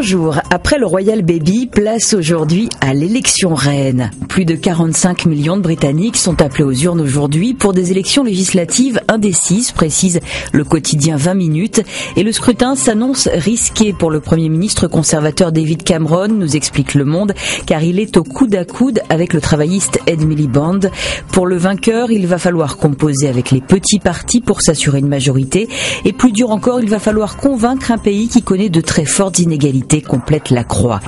Bonjour, après le Royal Baby, place aujourd'hui à l'élection reine. Plus de 45 millions de Britanniques sont appelés aux urnes aujourd'hui pour des élections législatives indécises, précise le quotidien 20 minutes. Et le scrutin s'annonce risqué pour le Premier ministre conservateur David Cameron, nous explique Le Monde, car il est au coude à coude avec le travailliste Ed Miliband. Pour le vainqueur, il va falloir composer avec les petits partis pour s'assurer une majorité. Et plus dur encore, il va falloir convaincre un pays qui connaît de très fortes inégalités, complète la Croix.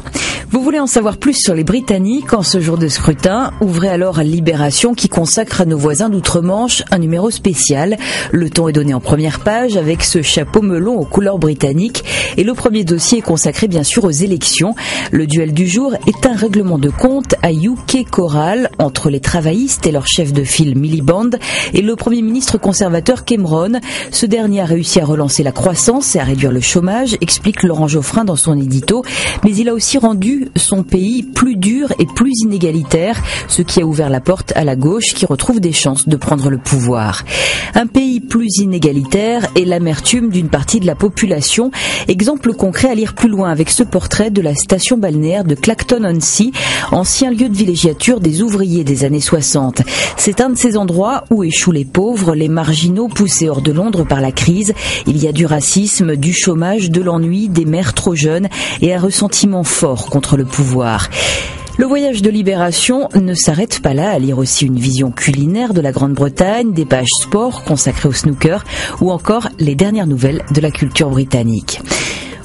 Vous voulez en savoir plus sur les Britanniques en ce jour de scrutin? Ouvrez alors Libération qui consacre à nos voisins d'outre-Manche un numéro spécial. Le ton est donné en première page avec ce chapeau melon aux couleurs britanniques et le premier dossier est consacré bien sûr aux élections. Le duel du jour est un règlement de compte à UK Choral entre les travaillistes et leur chef de file Miliband et le Premier ministre conservateur Cameron. Ce dernier a réussi à relancer la croissance et à réduire le chômage, explique Laurent Geoffrin dans son édito, mais il a aussi rendu son pays plus dur et plus inégalitaire, ce qui a ouvert la porte à la gauche qui retrouve des chances de prendre le pouvoir. Un pays plus inégalitaire et l'amertume d'une partie de la population. Exemple concret à lire plus loin avec ce portrait de la station balnéaire de Clacton-on-Sea, ancien lieu de villégiature des ouvriers des années 60. C'est un de ces endroits où échouent les pauvres, les marginaux poussés hors de Londres par la crise. Il y a du racisme, du chômage, de l'ennui, des mères trop jeunes et un ressentiment fort contre le pouvoir. Le voyage de Libération ne s'arrête pas là, à lire aussi une vision culinaire de la Grande-Bretagne, des pages sport consacrées au snooker ou encore les dernières nouvelles de la culture britannique.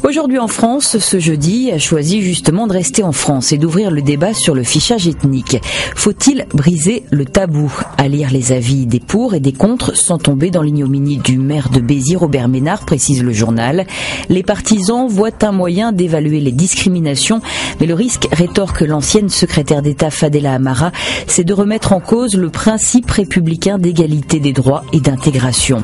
Aujourd'hui en France, ce jeudi a choisi justement de rester en France et d'ouvrir le débat sur le fichage ethnique. Faut-il briser le tabou? À lire les avis des pour et des contre sans tomber dans l'ignominie du maire de Béziers, Robert Ménard, précise le journal. Les partisans voient un moyen d'évaluer les discriminations, mais le risque, rétorque l'ancienne secrétaire d'État Fadela Amara, c'est de remettre en cause le principe républicain d'égalité des droits et d'intégration.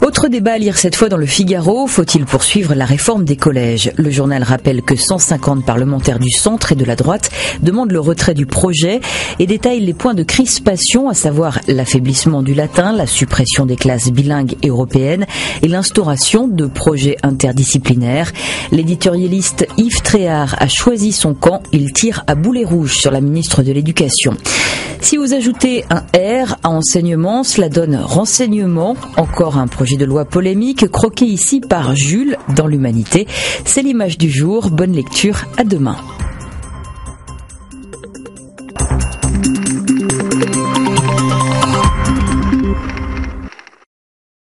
Autre débat à lire cette fois dans le Figaro, faut-il poursuivre la réforme des collèges? Le journal rappelle que 150 parlementaires du centre et de la droite demandent le retrait du projet et détaille les points de crispation, à savoir l'affaiblissement du latin, la suppression des classes bilingues et européennes et l'instauration de projets interdisciplinaires. L'éditorialiste Yves Tréhard a choisi son camp, il tire à boulet rouge sur la ministre de l'Éducation. Si vous ajoutez un R à enseignement, cela donne renseignement, encore un projet de loi polémique croqué ici par Jules dans l'Humanité. C'est l'image du jour, bonne lecture, à demain.